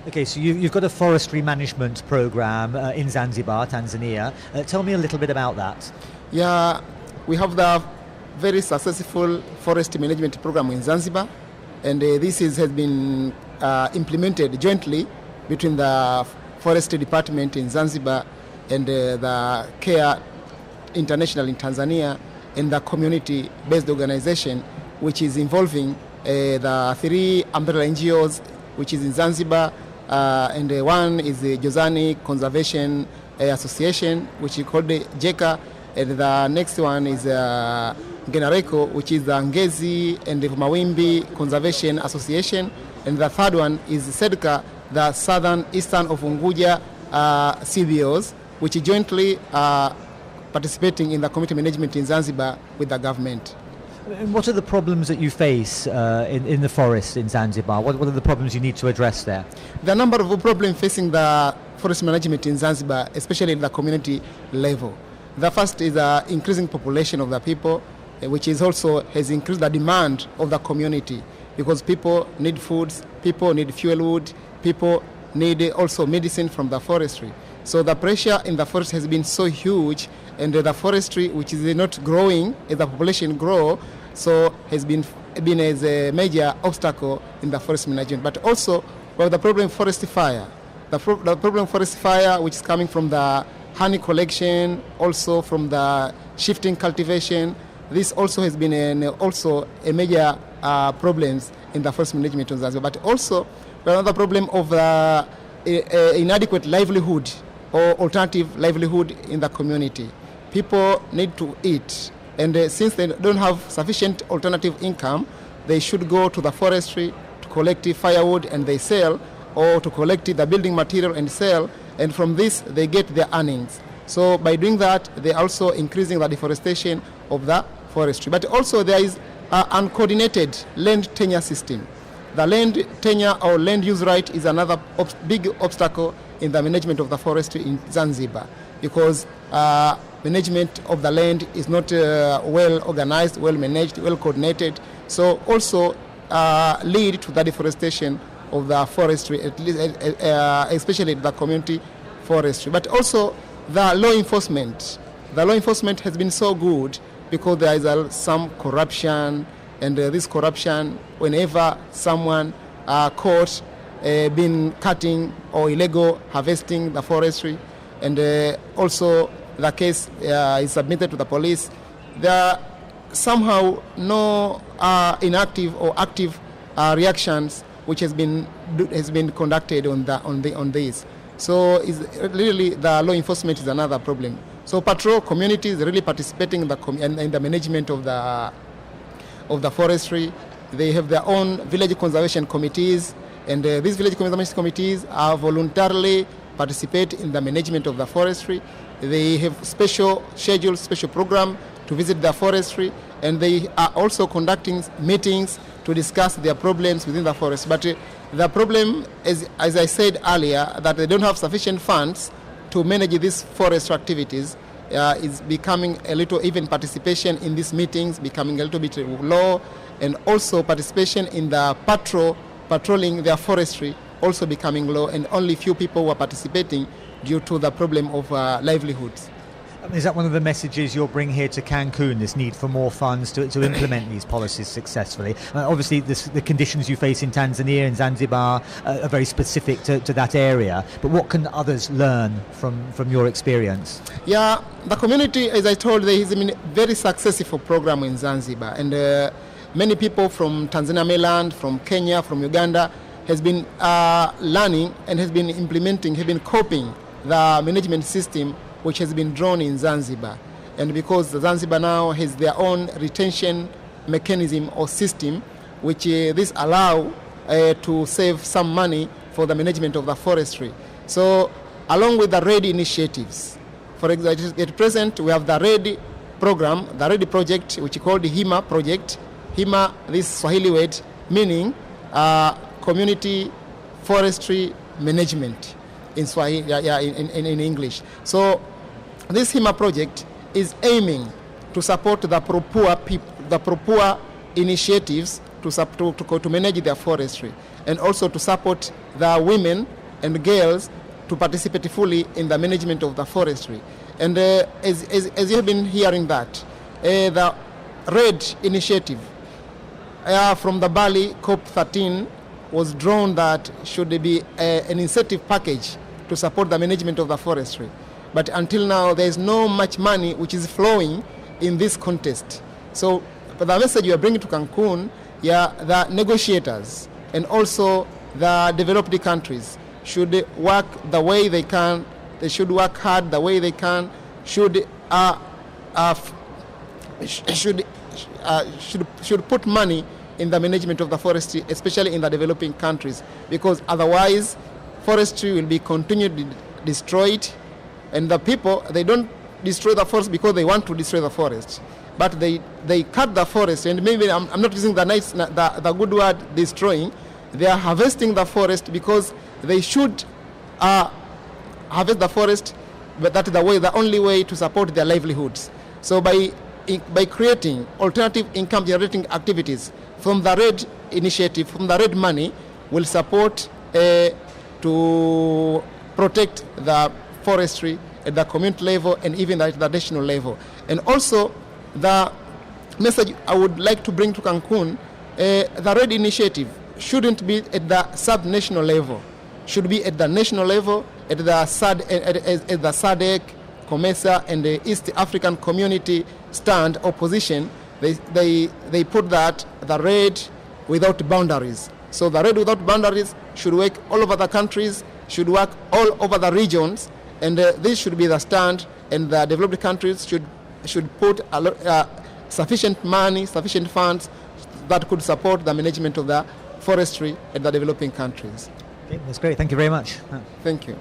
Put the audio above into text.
Okay, so you've got a forestry management program in Zanzibar, Tanzania. Tell me a little bit about that. Yeah, we have the very successful forest management program in Zanzibar, and this has been implemented jointly between the forestry department in Zanzibar and the CARE International in Tanzania and the community-based organization, which is involving the 3 umbrella NGOs, which is in Zanzibar, and one is the Jozani Conservation Association, which is called the JECA, and the next one is Sonarecod, which is the Ngezi and the Mawimbi Conservation Association, and the third one is SEDCA, the Southern Eastern of Unguja CBOs, which is jointly participating in the community management in Zanzibar with the government. And what are the problems that you face in the forest in Zanzibar? What are the problems you need to address there? The number of problems facing the forest management in Zanzibar, especially at the community level. The first is the increasing population of the people, which is also has increased the demand of the community, because people need foods, people need fuel wood, people need also medicine from the forestry. So the pressure in the forest has been so huge, and the forestry, which is not growing as the population grow, so has been as a major obstacle in the forest management. But also we have the problem of forest fire. The problem of forest fire, which is coming from the honey collection, also from the shifting cultivation. This also has been also a major problems in the forest management of Zanzibar. But also we have another problem of inadequate livelihood or alternative livelihood in the community. People need to eat, and since they don't have sufficient alternative income, they should go to the forestry to collect firewood and they sell, or to collect the building material and sell, and from this they get their earnings. So by doing that, they are also increasing the deforestation of the forestry. But also there is an uncoordinated land tenure system. The land tenure or land use right is another big obstacle in the management of the forestry in Zanzibar, because management of the land is not well organized, well managed, well coordinated. So also lead to the deforestation of the forestry, at least, especially the community forestry. But also the law enforcement. The law enforcement has been so good because there is some corruption, and this corruption, whenever someone caught been cutting or illegal harvesting the forestry, and also the case is submitted to the police, there are somehow no inactive or active reactions which has been conducted on this. So really the law enforcement is another problem. So patrol communities really participating in the management of the forestry. They have their own village conservation committees, and these village conservation committees are voluntarily participate in the management of the forestry. They have special schedules, special program to visit the forestry, and they are also conducting meetings to discuss their problems within the forest. But the problem, as I said earlier, that they don't have sufficient funds to manage these forest activities, is becoming a little, even participation in these meetings becoming a little bit low, and also participation in the patrolling their forestry also becoming low, and only few people were participating due to the problem of livelihoods. Is that one of the messages you'll bring here to Cancun, this need for more funds to implement these policies successfully? Obviously, the conditions you face in Tanzania and Zanzibar are very specific to that area, but what can others learn from your experience? Yeah, the community, as I told, there is a very successful program in Zanzibar, and many people from Tanzania mainland, from Kenya, from Uganda, has been learning and has been implementing, have been copying the management system which has been drawn in Zanzibar. And because Zanzibar now has their own retention mechanism or system, which this allow to save some money for the management of the forestry. So along with the RED initiatives, for example, at present we have the RED program, the RED project, which is called the HIMA project. HIMA, this Swahili word, meaning community forestry management in Swahili, in English. So this HIMA project is aiming to support the pro-poor initiatives to manage their forestry, and also to support the women and girls to participate fully in the management of the forestry. And as you have been hearing that, the RED initiative from the Bali COP13 was drawn that should be an incentive package to support the management of the forestry. But until now, there is no much money which is flowing in this contest. So the message you are bringing to Cancun, the negotiators and also the developed countries should work the way they can. They should work hard the way they can. Should put money in the management of the forestry, especially in the developing countries, because otherwise forestry will be continually destroyed, and the people, they don't destroy the forest because they want to destroy the forest, but they cut the forest, and maybe I'm not using the good word destroying. They are harvesting the forest because they should harvest the forest, but that is the only way to support their livelihoods. So by creating alternative income generating activities from the RED initiative, from the RED money, will support to protect the forestry at the community level and even at the national level. And also the message I would like to bring to Cancun, the RED initiative shouldn't be at the sub-national level, should be at the national level, at the SADC, COMESA, and the East African Community stand or position. They put that the RED without boundaries. So the RED without boundaries should work all over the countries, should work all over the regions, and this should be the stand. And the developed countries should put sufficient money, sufficient funds that could support the management of the forestry in the developing countries. Okay, that's great. Thank you very much. Thank you.